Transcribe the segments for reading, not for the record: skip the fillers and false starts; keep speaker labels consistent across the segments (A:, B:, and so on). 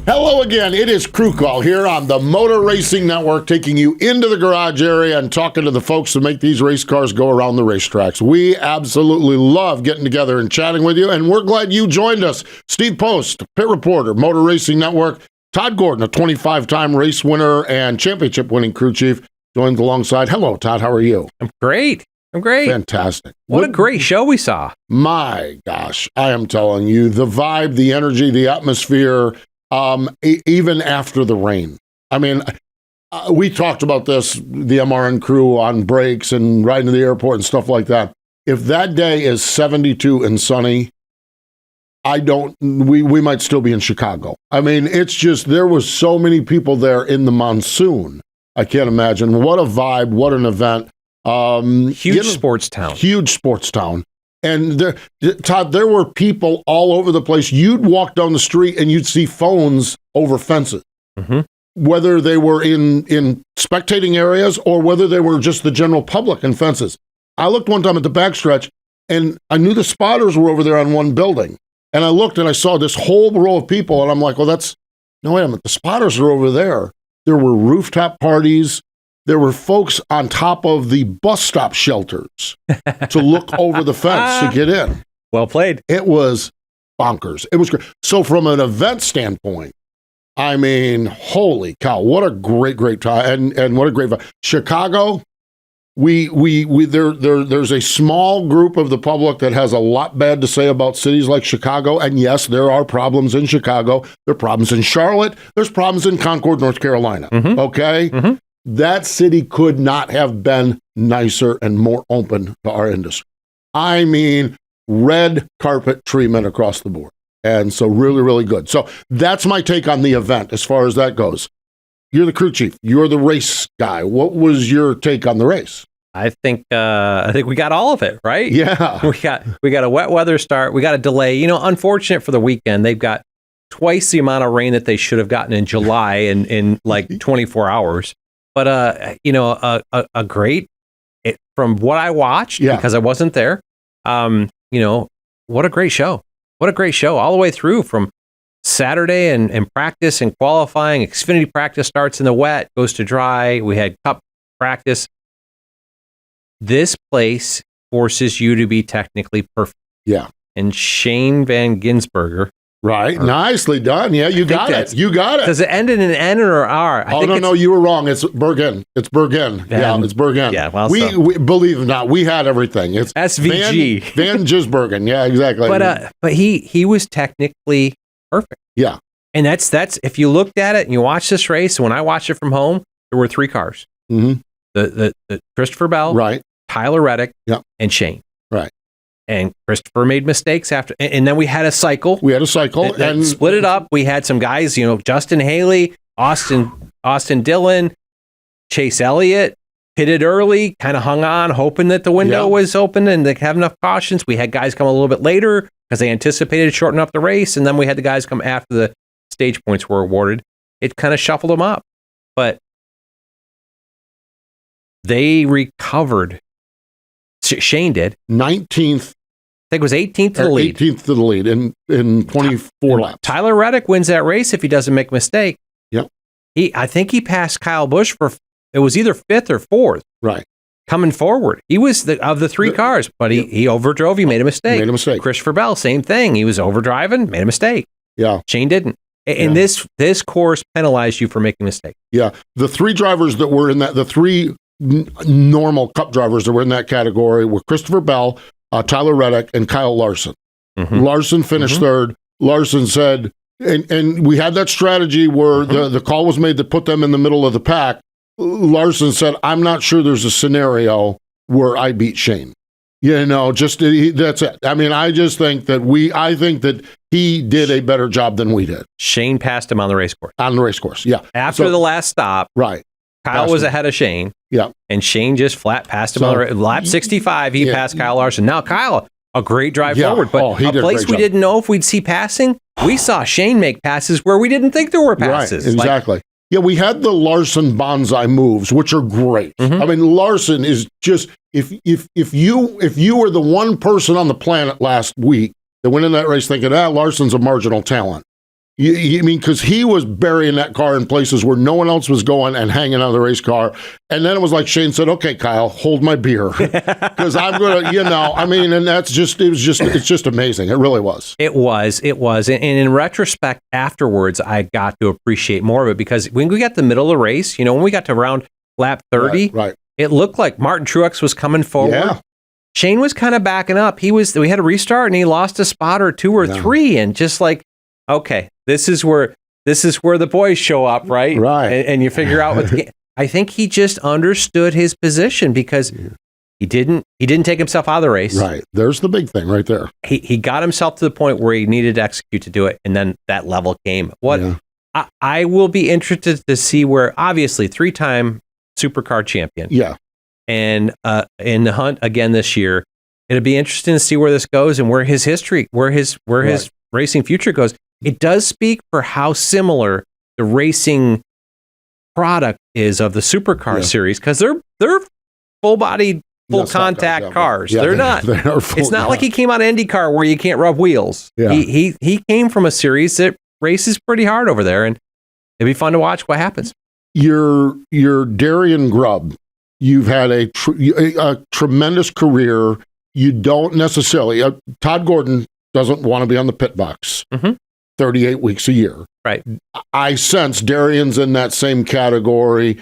A: Hello again. It is Crew Call here on the Motor Racing Network, taking you into the garage area and talking to the folks that make these race cars go around the racetracks. We absolutely love getting together and chatting with you, and we're glad you joined us. Steve Post, pit reporter, Motor Racing Network. Todd Gordon, a 25-time race winner and championship-winning crew chief, joins alongside. Hello, Todd. How are you?
B: I'm great.
A: Fantastic.
B: What a great show we saw.
A: My gosh, I am telling you, the vibe, the energy, the atmosphere, even after the rain. I mean, we talked about this, the MRN crew on breaks and riding to the airport and stuff like that. If that day is 72 and sunny, we might still be in Chicago. I mean, it's just, there was so many people there in the monsoon. I can't imagine. What a vibe, what an event.
B: Huge sports town.
A: Huge sports town. And Todd, there were people all over the place. You'd walk down the street and you'd see phones over fences, whether they were in spectating areas or whether they were just the general public and fences. I looked one time at the backstretch and I knew the spotters were over there on one building. And I looked and I saw this whole row of people and I'm like, well, no, wait a minute, the spotters are over there. There were rooftop parties. There were folks on top of the bus stop shelters to look over the fence to get in.
B: Well played.
A: It was bonkers. It was great. So from an event standpoint, I mean, holy cow, what a great time and what a great vibe. Chicago, there's a small group of the public that has a lot bad to say about cities like Chicago. And yes, there are problems in Chicago. There are problems in Charlotte. There's problems in Concord, North Carolina. Okay? That city could not have been nicer and more open to our industry. I mean, red carpet treatment across the board. And so really good. So that's my take on the event as far as that goes. You're the crew chief. You're the race guy. What was your take on the race?
B: I think we got all of it, right?
A: Yeah.
B: We got a wet weather start. We got a delay. You know, unfortunate for the weekend. They've got twice the amount of rain that they should have gotten in July in like 24 hours. But, a great, from what I watched, because I wasn't there, what a great show. What a great show all the way through from Saturday and practice and qualifying. Xfinity practice starts in the wet, goes to dry. We had Cup practice. This place forces you to be technically perfect. Yeah. And Shane van Gisbergen.
A: Right. Nicely done. Yeah, you got it.
B: Does it end in an N or an R?
A: No, you were wrong. It's Bergen. It's Bergen. It's Bergen.
B: Yeah, well,
A: we believe it or not, we had everything. It's
B: SVG.
A: Van Gisbergen. Yeah, exactly.
B: But he was technically perfect.
A: Yeah.
B: And that's if you looked at it and you watched this race, when I watched it from home, there were three cars. The Christopher Bell,
A: right,
B: Tyler Reddick, and Shane.
A: Right. And
B: Christopher made mistakes after, and then we had a cycle.
A: And
B: split it up. We had some guys, Justin Haley, Austin Dillon, Chase Elliott, pitted early, kind of hung on, hoping that the window was open and they have enough cautions. We had guys come a little bit later because they anticipated shortening up the race, and then we had the guys come after the stage points were awarded. It kind of shuffled them up, but they recovered. Shane did
A: 19th.
B: I think it was 18th to the lead.
A: 18th to the lead in 24 laps.
B: Tyler Reddick wins that race if he doesn't make a mistake.
A: Yep.
B: I think he passed Kyle Busch it was either 5th or 4th.
A: Right.
B: Coming forward. He was of the three cars, but he overdrove. He made a mistake. Christopher Bell, same thing. He was overdriving, made a mistake.
A: Yeah.
B: Shane didn't. And this course penalized you for making a mistake. Yeah.
A: The three drivers that were in that, the three normal Cup drivers that were in that category were Christopher Bell, Tyler Reddick, and Kyle Larson. Larson finished third. Larson said, and we had that strategy where the call was made to put them in the middle of the pack. Larson said, I'm not sure there's a scenario where I beat Shane. That's it. I mean, I think that he did a better job than we did.
B: Shane passed him on the race course.
A: Yeah.
B: After the last stop.
A: Right.
B: Kyle was ahead of Shane.
A: Yeah.
B: And Shane just flat passed him on lap 65. He passed Kyle Larson. Now, Kyle, a great drive forward, but a place we didn't know if we'd see passing. We saw Shane make passes where we didn't think there were passes.
A: Right, exactly. We had the Larson bonsai moves, which are great. I mean, Larson is just, if you were the one person on the planet last week that went in that race thinking, Larson's a marginal talent, You mean, because he was burying that car in places where no one else was going and hanging out of the race car. And then it was like Shane said, okay, Kyle, hold my beer. Because I'm going to, and it's just amazing. It really was.
B: It was. And in retrospect, afterwards, I got to appreciate more of it because when we got to the middle of the race, when we got to around lap 30,
A: right.
B: It looked like Martin Truex was coming forward. Yeah. Shane was kind of backing up. We had a restart and he lost a spot or two or three, and just like, okay, this is where the boys show up, right?
A: Right.
B: And you figure out I think he just understood his position because he didn't take himself out of the race.
A: Right. There's the big thing right there.
B: He got himself to the point where he needed to execute to do it, and then that level came. I will be interested to see where, obviously, 3-time supercar champion.
A: Yeah.
B: And in the hunt again this year, it'll be interesting to see where this goes and where his racing future goes. It does speak for how similar the racing product is of the supercar series, because they're full-bodied, full-contact cars.
A: Yeah,
B: they're not. It's not like he came out of IndyCar where you can't rub wheels.
A: Yeah.
B: He came from a series that races pretty hard over there, and it'd be fun to watch what happens.
A: You're Darian Grubb. You've had a tremendous career. You don't necessarily. Todd Gordon doesn't want to be on the pit box 38 weeks a year.
B: Right.
A: I sense Darian's in that same category.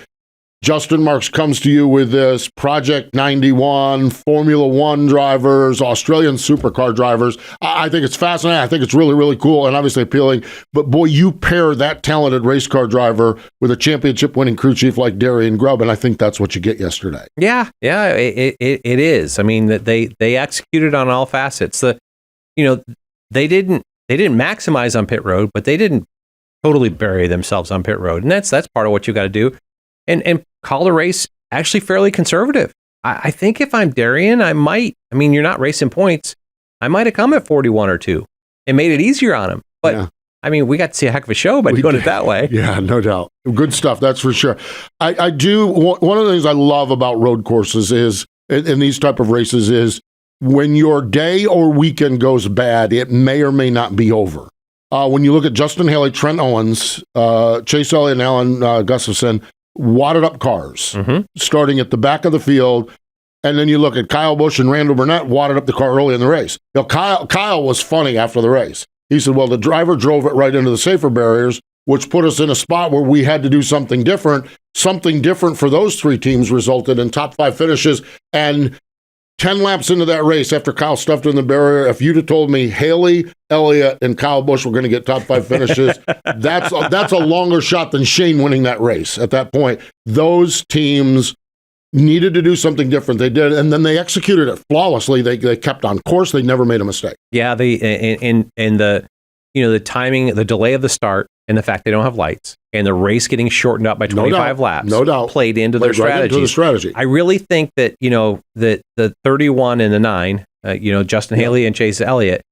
A: Justin Marks comes to you with this Project 91, Formula One drivers, Australian supercar drivers. I think it's fascinating. I think it's really, really cool and obviously appealing. But boy, you pair that talented race car driver with a championship-winning crew chief like Darian Grubb, and I think that's what you get yesterday.
B: Yeah, it is. I mean, that they executed on all facets. They didn't maximize on pit road, but they didn't totally bury themselves on pit road, and that's part of what you got to do. And call the race actually fairly conservative. I think if I'm Darian, you're not racing points. I might have come at 41 or 2 and made it easier on him. But, we got to see a heck of a show by doing it that way.
A: Yeah, no doubt. Good stuff, that's for sure. I do, one of the things I love about road courses is, in these type of races, is when your day or weekend goes bad, it may or may not be over. When you look at Justin Haley, Trent Owens, Chase Elliott, and Alan Gustafson, wadded up cars, starting at the back of the field. And then you look at Kyle Busch and Randall Burnett wadded up the car early in the race. Kyle was funny after the race. He said, well, the driver drove it right into the safer barriers, which put us in a spot where we had to do something different. Something different for those 3 teams resulted in top 5 finishes. And 10 laps into that race, after Kyle stuffed in the barrier, if you'd have told me Haley, Elliott, and Kyle Busch were going to get top 5 finishes, that's a longer shot than Shane winning that race. At that point, those teams needed to do something different. They did, and then they executed it flawlessly. They kept on course. They never made a mistake. Yeah,
B: the timing, the delay of the start, and the fact they don't have lights, and the race getting shortened up by 25 laps,
A: no doubt,
B: played into their strategy.
A: Right into the strategy.
B: I really think that that the 31 and the 9, Justin Haley and Chase Elliott,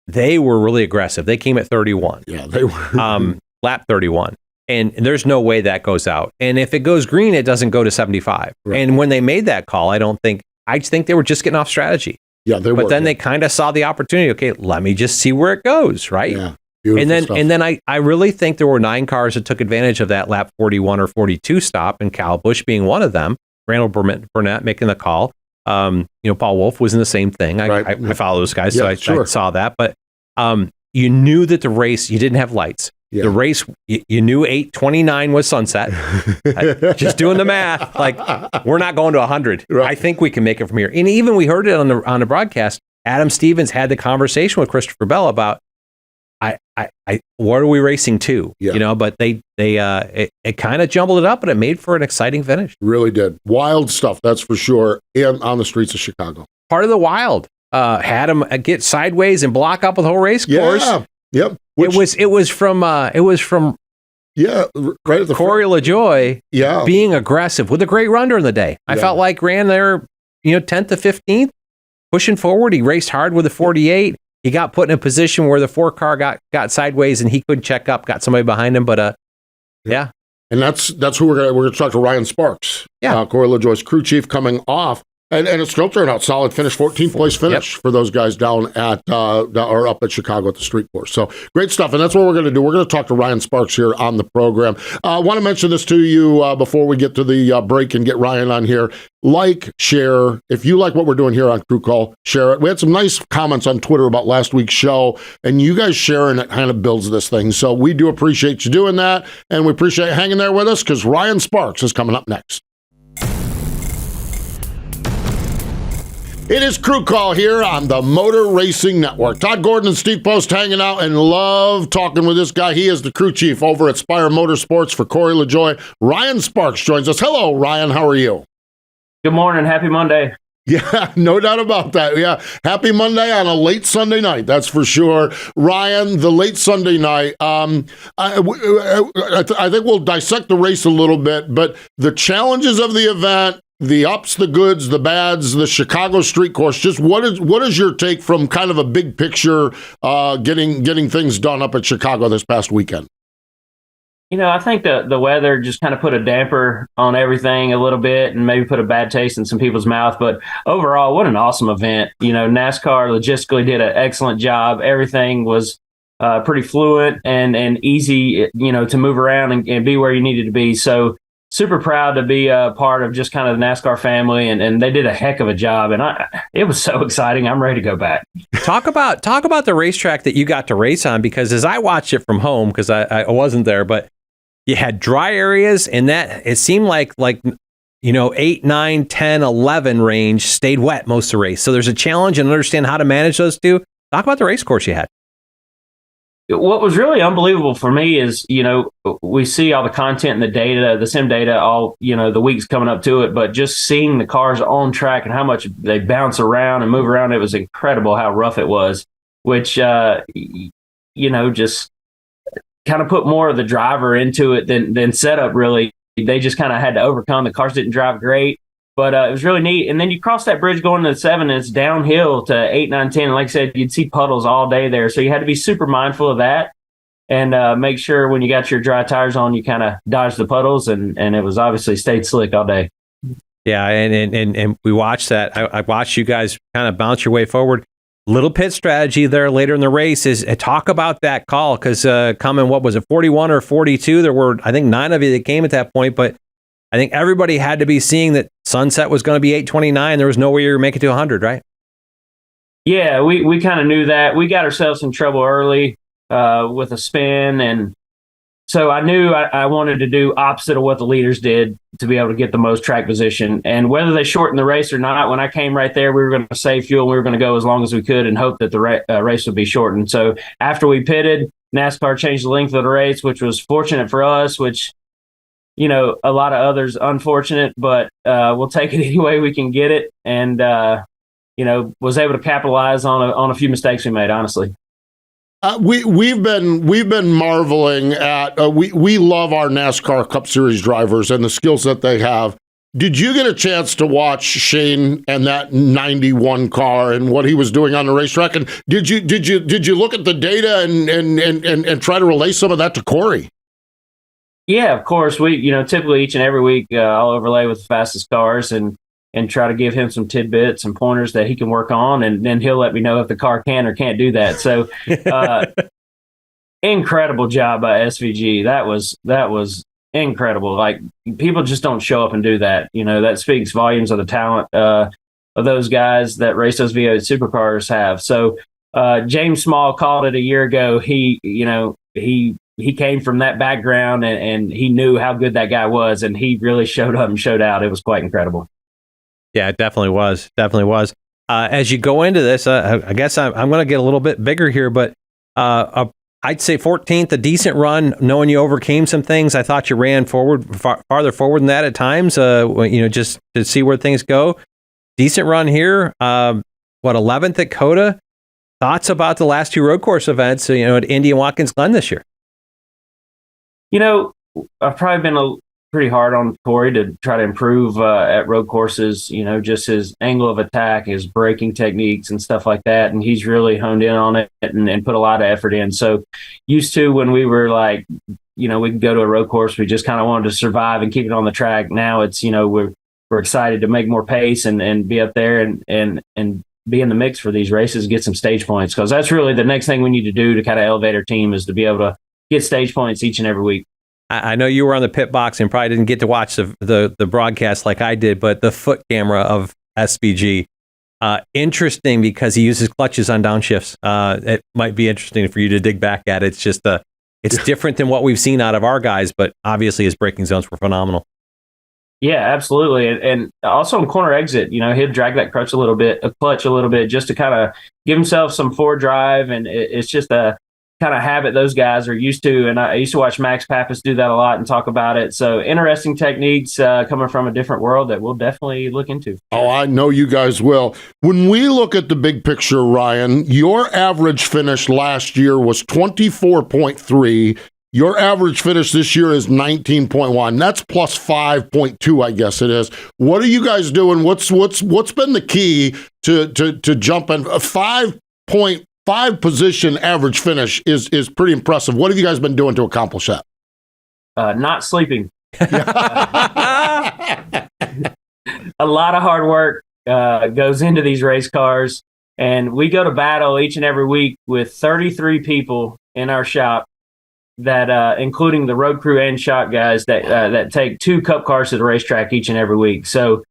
B: they were really aggressive. They came at 31.
A: Yeah, they were.
B: Lap 31. And there's no way that goes out. And if it goes green, it doesn't go to 75. Right. And when they made that call, I just think they were just getting off strategy.
A: Yeah, they were.
B: But then they kind of saw the opportunity. Okay, let me just see where it goes, right?
A: Yeah.
B: And then I really think there were 9 cars that took advantage of that lap 41 or 42 stop, and Kyle Busch being one of them. Randall Burnett making the call. Paul Wolf was in the same thing. I follow those guys, so I saw that. But you knew that the race, you didn't have lights. Yeah. The race, you knew 8:29 was sunset. Just doing the math, like, we're not going to 100. Right. I think we can make it from here. And even we heard it on the broadcast. Adam Stevens had the conversation with Christopher Bell about, what are we racing to?
A: Yeah.
B: But it kind of jumbled it up, but it made for an exciting finish. Really did. Wild stuff, that's for sure. And on the streets of Chicago. Part of the wild. Had him get sideways and block up the whole race course.
A: Yeah. Yep.
B: It was from right at the Corey LaJoie.
A: Yeah.
B: Being aggressive with a great run during the day. I felt like ran there, 10th to 15th, pushing forward. He raced hard with the 48. He got put in a position where the 4 car got sideways and he couldn't check up. Got somebody behind him, but yeah. And that's who we're gonna talk to. Ryan Sparks. Yeah. Corey LaJoie's crew chief, coming off
A: And it still turned out solid finish, 14th place finish for those guys down at or up at Chicago at the street course. So great stuff, and that's what we're going to do. We're going to talk to Ryan Sparks here on the program. I want to mention this to you before we get to the break and get Ryan on here. Like, share. If you like what we're doing here on Crew Call, share it. We had some nice comments on Twitter about last week's show, and you guys sharing it kind of builds this thing. So we do appreciate you doing that, and we appreciate you hanging there with us because Ryan Sparks is coming up next. It is Crew Call here on the Motor Racing Network. Todd Gordon and Steve Post hanging out and love talking with this guy. He is the crew chief over at Spire Motorsports for Corey LaJoie. Ryan Sparks joins us. Hello, Ryan. How are you?
C: Good morning. Happy Monday.
A: Yeah, no doubt about that. Yeah, happy Monday on a late Sunday night, that's for sure. Ryan, the late Sunday night, I think we'll dissect the race a little bit, but the challenges of the event, the ups, the goods, the bads, the Chicago street course, just what is your take from kind of a big picture getting things done up at Chicago this past weekend?
C: I think the weather just kind of put a damper on everything a little bit and maybe put a bad taste in some people's mouth. But overall, what an awesome event. NASCAR logistically did an excellent job. Everything was pretty fluent and easy, to move around and be where you needed to be. So super proud to be a part of just kind of the NASCAR family, and they did a heck of a job, and it was so exciting. I'm ready to go back.
B: Talk about the racetrack that you got to race on, because as I watched it from home, because I wasn't there, but you had dry areas, and that it seemed like 8, 9, 10, 11 range stayed wet most of the race. So there's a challenge and understand how to manage those two. Talk about the race course you had.
C: What was really unbelievable for me is, we see all the content and the data, the sim data, all, the weeks coming up to it, but just seeing the cars on track and how much they bounce around and move around, it was incredible how rough it was, which, just kind of put more of the driver into it than setup, really. They just kind of had to overcome. The cars didn't drive great, but it was really neat. And then you cross that bridge going to the 7, and it's downhill to 8, 9, 10. And like I said, you'd see puddles all day there. So you had to be super mindful of that and make sure when you got your dry tires on, you kind of dodge the puddles. And it was obviously stayed slick all day.
B: Yeah, and we watched that. I watched you guys kind of bounce your way forward. Little pit strategy there later in the race is talk about that call, because coming, what was it, 41 or 42? There were, I think, 9 of you that came at that point, but I think everybody had to be seeing that sunset was going to be 8:29. There was no way you were making it to 100, right?
C: Yeah, we kind of knew that. We got ourselves in trouble early with a spin, and so I knew I wanted to do opposite of what the leaders did to be able to get the most track position. And whether they shortened the race or not, when I came right there, we were going to save fuel. We were going to go as long as we could and hope that the race would be shortened. So after we pitted, NASCAR changed the length of the race, which was fortunate for us, which, a lot of others unfortunate, but we'll take it any way we can get it. And, was able to capitalize on a few mistakes we made, honestly.
A: We've been marveling at we love our NASCAR Cup Series drivers and the skills that they have. Did you get a chance to watch Shane and that 91 car and what he was doing on the racetrack? And did you look at the data and try to relay some of that to Corey?
C: Yeah, of course. We typically each and every week I'll overlay with the fastest cars and try to give him some tidbits and pointers that he can work on, and then he'll let me know if the car can or can't do that. So incredible job by SVG. That was incredible. Like, people just don't show up and do that. That speaks volumes of the talent of those guys that race those V8 supercars have. So James Small called it a year ago. He came from that background and he knew how good that guy was, and he really showed up and showed out. It was quite incredible.
B: Yeah, it definitely was. As you go into this, I guess I'm going to get a little bit bigger here, but I'd say 14th, a decent run, knowing you overcame some things. I thought you ran farther forward than that at times, just to see where things go. Decent run here. 11th at COTA. Thoughts about the last 2 road course events, at Indy and Watkins Glen this year?
C: I've probably been pretty hard on Corey to try to improve at road courses, just his angle of attack, his braking techniques and stuff like that. And he's really honed in on it and put a lot of effort in. So used to when we were like, we could go to a road course, we just kind of wanted to survive and keep it on the track. Now it's, we're we're excited to make more pace and be up there and be in the mix for these races, get some stage points, because that's really the next thing we need to do to kind of elevate our team, is to be able to get stage points each and every week.
B: I know you were on the pit box and probably didn't get to watch the broadcast like I did, but the foot camera of SVG, interesting because he uses clutches on downshifts. It might be interesting for you to dig back at. It's just it's different than what we've seen out of our guys, but obviously his braking zones were phenomenal.
C: Yeah, absolutely. And also in corner exit, he'd drag that clutch a little bit just to kind of give himself some forward drive. And it's just a kind of habit those guys are used to. And I used to watch Max Pappas do that a lot and talk about it. So interesting techniques coming from a different world that we'll definitely look into.
A: Oh, I know you guys will. When we look at the big picture, Ryan, your average finish last year was 24.3. Your average finish this year is 19.1. That's plus 5.2, I guess it is. What are you guys doing? What's been the key to jumping? A 5.5 position average finish is pretty impressive. What have you guys been doing to accomplish that?
C: Not sleeping. A lot of hard work goes into these race cars, and we go to battle each and every week with 33 people in our shop, that including the road crew and shop guys that take 2 cup cars to the racetrack each and every week. So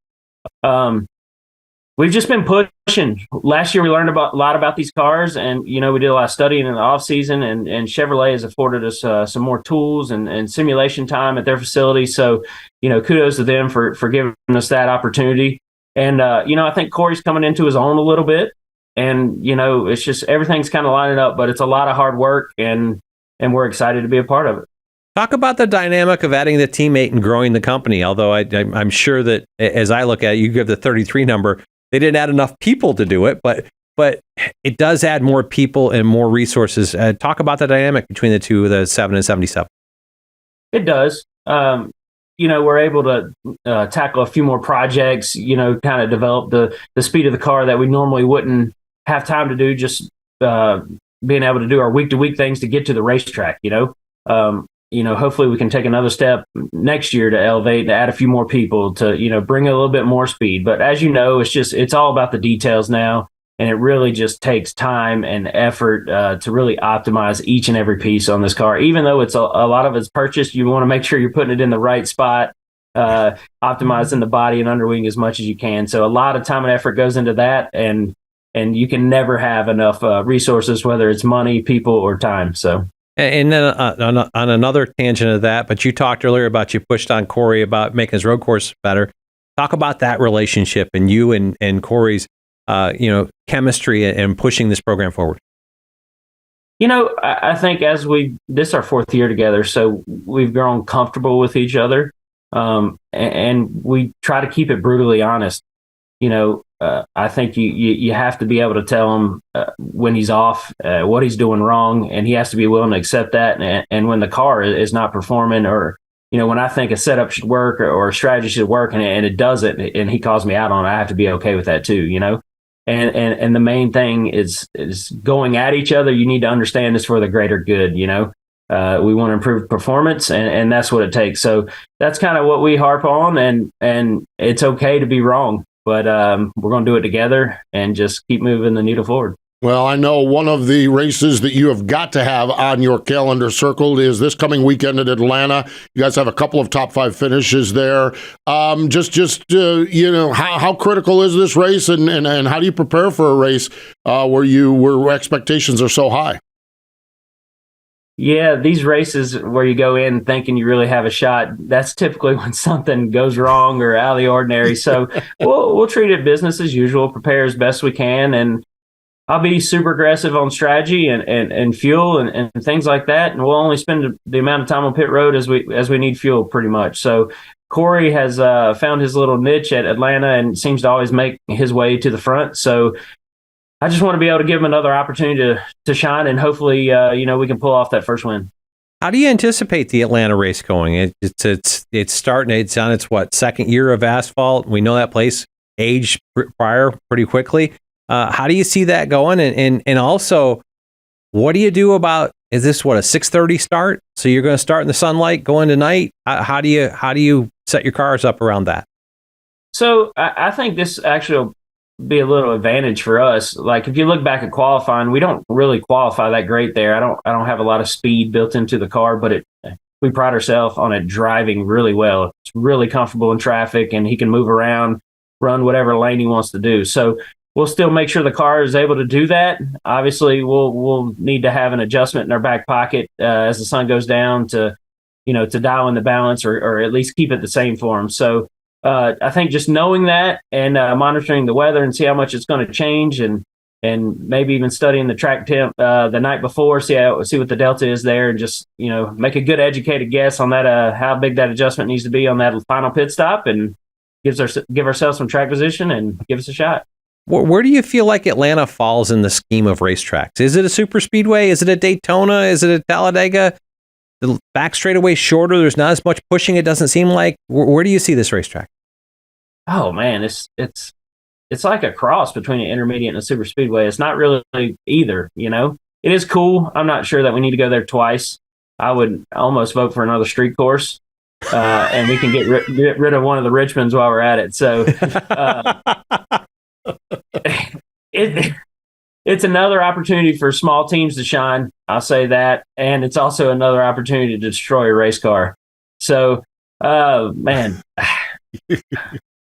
C: we've just been pushing. Last year we learned a lot about these cars, and we did a lot of studying in the off season, and Chevrolet has afforded us some more tools and simulation time at their facility. So kudos to them for giving us that opportunity. And I think Corey's coming into his own a little bit, and it's just everything's kind of lining up, but it's a lot of hard work, and we're excited to be a part of it.
B: Talk about the dynamic of adding the teammate and growing the company. Although I'm sure that as I look at it, you give the 33 number, they didn't add enough people to do it, but it does add more people and more resources. Talk about the dynamic between the two, the 7 and 77.
C: It does. We're able to tackle a few more projects, kind of develop the speed of the car that we normally wouldn't have time to do, just being able to do our week-to-week things to get to the racetrack. Hopefully we can take another step next year to elevate, to add a few more people, to bring a little bit more speed. But as you know, it's all about the details now, and it really just takes time and effort to really optimize each and every piece on this car. Even though it's a lot of it's purchased, you want to make sure you're putting it in the right spot, optimizing the body and underwing as much as you can. So a lot of time and effort goes into that, and you can never have enough resources, whether it's money, people, or time. So.
B: And then on another tangent of that, but you talked earlier about you pushed on Corey about making his road course better. Talk about that relationship and you and Corey's chemistry and pushing this program forward.
C: I think this is our 4th year together, so we've grown comfortable with each other, and we try to keep it brutally honest. I think you have to be able to tell him when he's off, what he's doing wrong, and he has to be willing to accept that. And when the car is not performing, or when I think a setup should work or a strategy should work and it doesn't, and he calls me out on it, I have to be okay with that too. And the main thing is going at each other. You need to understand this for the greater good. We want to improve performance, and that's what it takes. So that's kind of what we harp on, and it's okay to be wrong. But we're going to do it together and just keep moving the needle forward.
A: Well, I know one of the races that you have got to have on your calendar circled is this coming weekend at Atlanta. You guys have a couple of top 5 finishes there. How critical is this race, and how do you prepare for a race where expectations are so high?
C: Yeah, these races where you go in thinking you really have a shot, that's typically when something goes wrong or out of the ordinary. So we'll treat it business as usual, prepare as best we can, and I'll be super aggressive on strategy and fuel and things like that. And we'll only spend the amount of time on pit road as we need fuel, pretty much. So Corey has found his little niche at Atlanta and seems to always make his way to the front. So I just want to be able to give him another opportunity to shine, and hopefully, we can pull off that first win.
B: How do you anticipate the Atlanta race going? It's starting. It's on its second year of asphalt. We know that place aged prior pretty quickly. How do you see that going? And also, what do you do about? Is this a 6:30 start? So you're going to start in the sunlight, go into night. How do you set your cars up around that?
C: So I think this actually will be a little advantage for us. Like if you look back at qualifying, we don't really qualify that great there. I don't have a lot of speed built into the car, but we pride ourselves on it driving really well. It's really comfortable in traffic, and he can move around, run whatever lane he wants to do. So we'll still make sure the car is able to do that. Obviously, we'll need to have an adjustment in our back pocket as the sun goes down to dial in the balance or at least keep it the same for him. So I think just knowing that and monitoring the weather and see how much it's going to change, and maybe even studying the track temp the night before, see what the delta is there, and just make a good educated guess on that how big that adjustment needs to be on that final pit stop, and give ourselves some track position and give us a shot.
B: Where do you feel like Atlanta falls in the scheme of racetracks? Is it a super speedway? Is it a Daytona? Is it a Talladega? The back straightaway shorter. There's not as much pushing. It doesn't seem like. Where do you see this racetrack?
C: Oh man, it's like a cross between an intermediate and a super speedway. It's not really either. It is cool. I'm not sure that we need to go there twice. I would almost vote for another street course, and we can get rid of one of the Richmonds while we're at it. So it's another opportunity for small teams to shine. I'll say that. And it's also another opportunity to destroy a race car. So, man,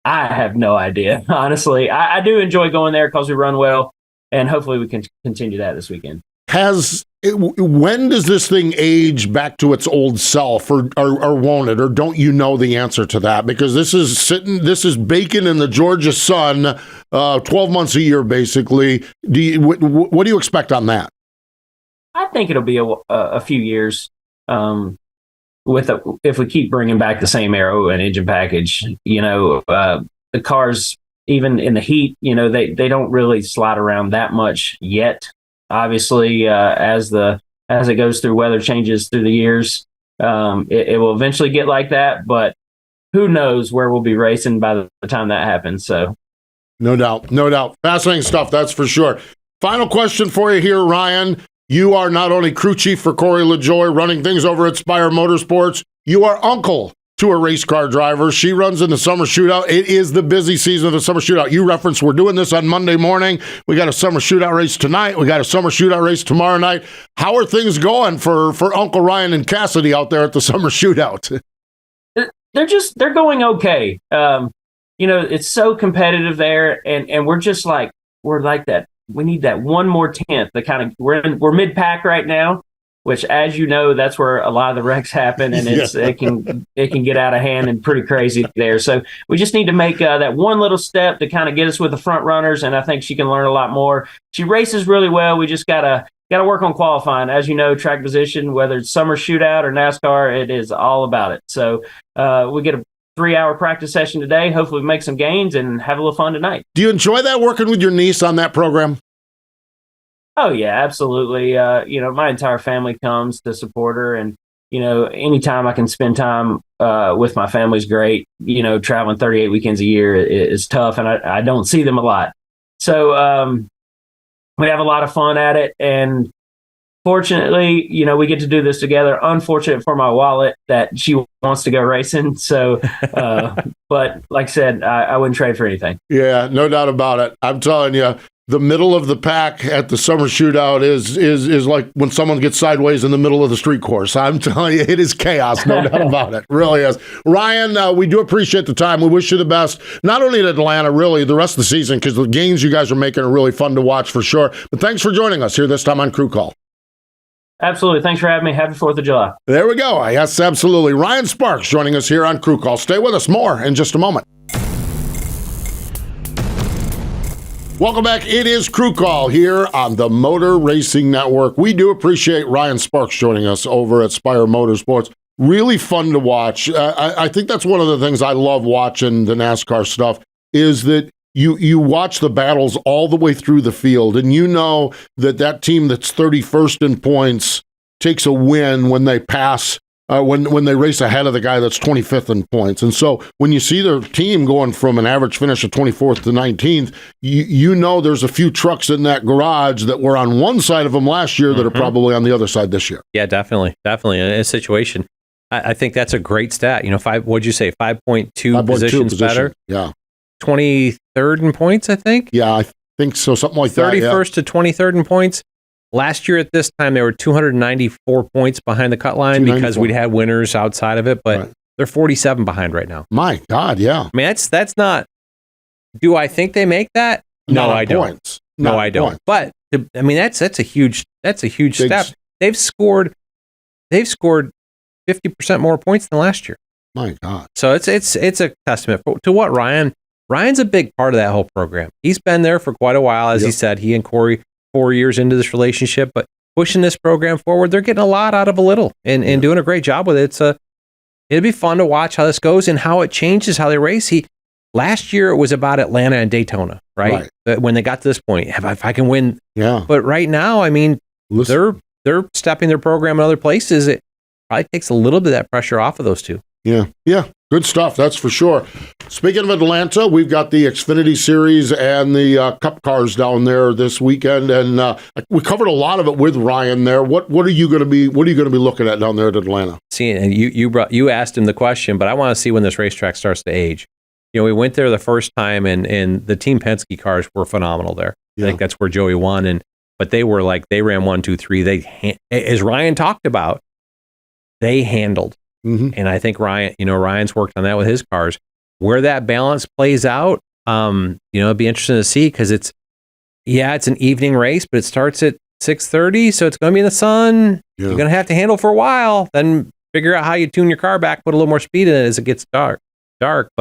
C: I have no idea. Honestly, I do enjoy going there because we run well, and hopefully we can continue that this weekend.
A: When does this thing age back to its old self, or won't it, or don't you know the answer to that? Because this is baking in the Georgia sun, 12 months a year, basically. What do you expect on that?
C: I think it'll be a few years. If we keep bringing back the same aero and engine package, the cars, even in the heat, they don't really slide around that much yet. Obviously, as it goes through weather changes through the years, it will eventually get like that. But who knows where we'll be racing by the time that happens? So,
A: no doubt, fascinating stuff. That's for sure. Final question for you here, Ryan. You are not only crew chief for Corey LaJoie, running things over at Spire Motorsports. You are uncle to a race car driver. She runs in the summer shootout. It is the busy season of the summer shootout. You referenced we're doing this on Monday morning. We got a summer shootout race tonight. We got a summer shootout race tomorrow night. How are things going for Uncle Ryan and Cassidy out there at the summer shootout?
C: They're going okay. It's so competitive there, and we're like that. We need that one more tenth. We're mid pack right now, which, as you know, that's where a lot of the wrecks happen, and it can get out of hand and pretty crazy there. So we just need to make that one little step to kind of get us with the front runners, and I think she can learn a lot more. She races really well. We just gotta work on qualifying. As you know, track position, whether it's summer shootout or NASCAR, it is all about it. So we get a 3-hour practice session today. Hopefully we make some gains and have a little fun tonight.
A: Do you enjoy that, working with your niece on that program?
C: Oh yeah, absolutely. My entire family comes to support her, and anytime I can spend time with my family's great. Traveling 38 weekends a year is tough, and I don't see them a lot. So we have a lot of fun at it, and fortunately, we get to do this together. Unfortunate for my wallet that she wants to go racing. So, but like I said, I wouldn't trade for anything. Yeah,
A: no doubt about it. I'm telling you, the middle of the pack at the summer shootout is like when someone gets sideways in the middle of the street course. I'm telling you, it is chaos, no doubt about it. Really is. Ryan, we do appreciate the time. We wish you the best, not only at Atlanta, really, the rest of the season, because the games you guys are making are really fun to watch for sure. But thanks for joining us here this time on Crew Call.
C: Absolutely. Thanks for having me. Happy 4th of July.
A: There we go. Yes, absolutely. Ryan Sparks joining us here on Crew Call. Stay with us. More in just a moment. Welcome back. It is Crew Call here on the Motor Racing Network. We do appreciate Ryan Sparks joining us over at Spire Motorsports. Really fun to watch. I think that's one of the things I love watching the NASCAR stuff, is that you watch the battles all the way through the field, and you know that team that's 31st in points takes a win when they pass, when they race ahead of the guy that's 25th in points. And so when you see their team going from an average finish of 24th to 19th, you know there's a few trucks in that garage that were on one side of them last year that are probably on the other side this year.
B: Yeah, definitely. In a situation. I think that's a great stat. What'd you say, 5.2 positions better?
A: Yeah.
B: 23rd in points, I think.
A: Yeah, I think so. Something like
B: 31st to 23rd in points. Last year at this time, they were 294 points behind the cut line because we'd had winners outside of it, but they're 47 behind right now.
A: My God, yeah.
B: I mean, that's not. Do I think they make that? No, I don't. No, I don't. But I mean, that's a huge step. They've scored 50% more points than last year.
A: My God.
B: So it's a testament to what Ryan's a big part of that whole program. He's been there for quite a while, as he said. He and Corey, 4 years into this relationship, but pushing this program forward, they're getting a lot out of a little and doing a great job with it. It'd be fun to watch how this goes and how it changes how they race. Last year it was about Atlanta and Daytona, right? When they got to this point, if I can win. Yeah. But right now, I mean, they're stepping their program in other places. It probably takes a little bit of that pressure off of those two.
A: Yeah. Good stuff, that's for sure. Speaking of Atlanta, we've got the Xfinity Series and the Cup cars down there this weekend, and we covered a lot of it with Ryan there. What are you going to be looking at down there at Atlanta?
B: See, and you asked him the question, but I want to see when this racetrack starts to age. You know, we went there the first time, and the Team Penske cars were phenomenal there. I think that's where Joey won, but they ran 1, 2, 3. As Ryan talked about, they handled. Mm-hmm. And I think Ryan's worked on that with his cars. Where that balance plays out, it'd be interesting to see because it's an evening race, but it starts at 6:30, so it's going to be in the sun. Yeah. You're going to have to handle for a while, then figure out how you tune your car back, put a little more speed in it as it gets dark. But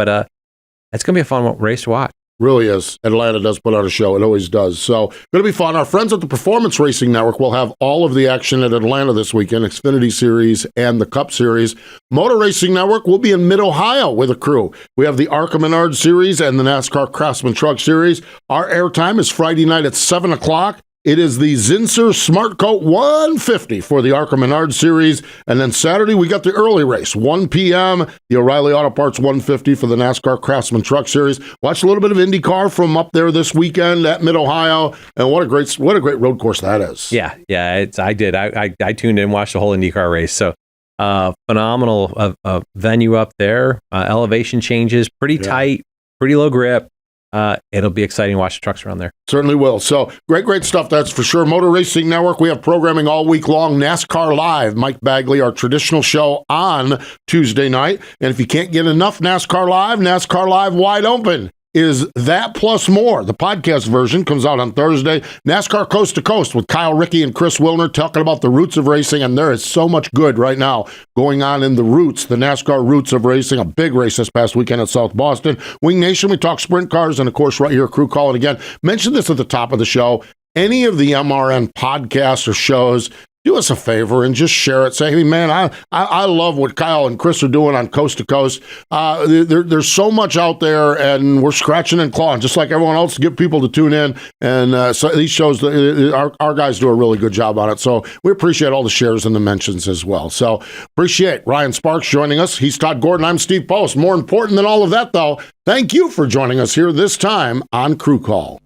B: it's going to be a fun race to watch.
A: Really is. Atlanta does put on a show. It always does. So, going to be fun. Our friends at the Performance Racing Network will have all of the action at Atlanta this weekend, Xfinity Series and the Cup Series. Motor Racing Network will be in Mid-Ohio with a crew. We have the ARCA Menard Series and the NASCAR Craftsman Truck Series. Our airtime is Friday night at 7 o'clock. It is the Zinsser Smart Coat 150 for the ARCA Menard Series. And then Saturday, we got the early race, 1 p.m., the O'Reilly Auto Parts 150 for the NASCAR Craftsman Truck Series. Watch a little bit of IndyCar from up there this weekend at Mid-Ohio. And what a great road course that is.
B: Yeah, I did. I tuned in and watched the whole IndyCar race. So phenomenal venue up there. Elevation changes, pretty tight, pretty low grip. It'll be exciting to watch the trucks around there.
A: Certainly will. So great stuff, that's for sure. Motor Racing Network, we have programming all week long. NASCAR Live, Mike Bagley, our traditional show on Tuesday night. And if you can't get enough NASCAR Live Wide Open is that plus more. The podcast version comes out on Thursday. NASCAR Coast to Coast with Kyle Rickey and Chris Wilner talking about the roots of racing, and there is so much good right now going on in the roots, the NASCAR roots of racing. A big race this past weekend at South Boston. Wing Nation, we talk sprint cars, and of course right here, Crew Call. And again, mention this at the top of the show. Any of the MRN podcasts or shows, do us a favor and just share it. Say, hey, man, I love what Kyle and Chris are doing on Coast to Coast. There's so much out there, and we're scratching and clawing, just like everyone else, to get people to tune in. And so these shows, our guys do a really good job on it. So we appreciate all the shares and the mentions as well. So appreciate Ryan Sparks joining us. He's Todd Gordon. I'm Steve Post. More important than all of that, though, thank you for joining us here this time on Crew Call.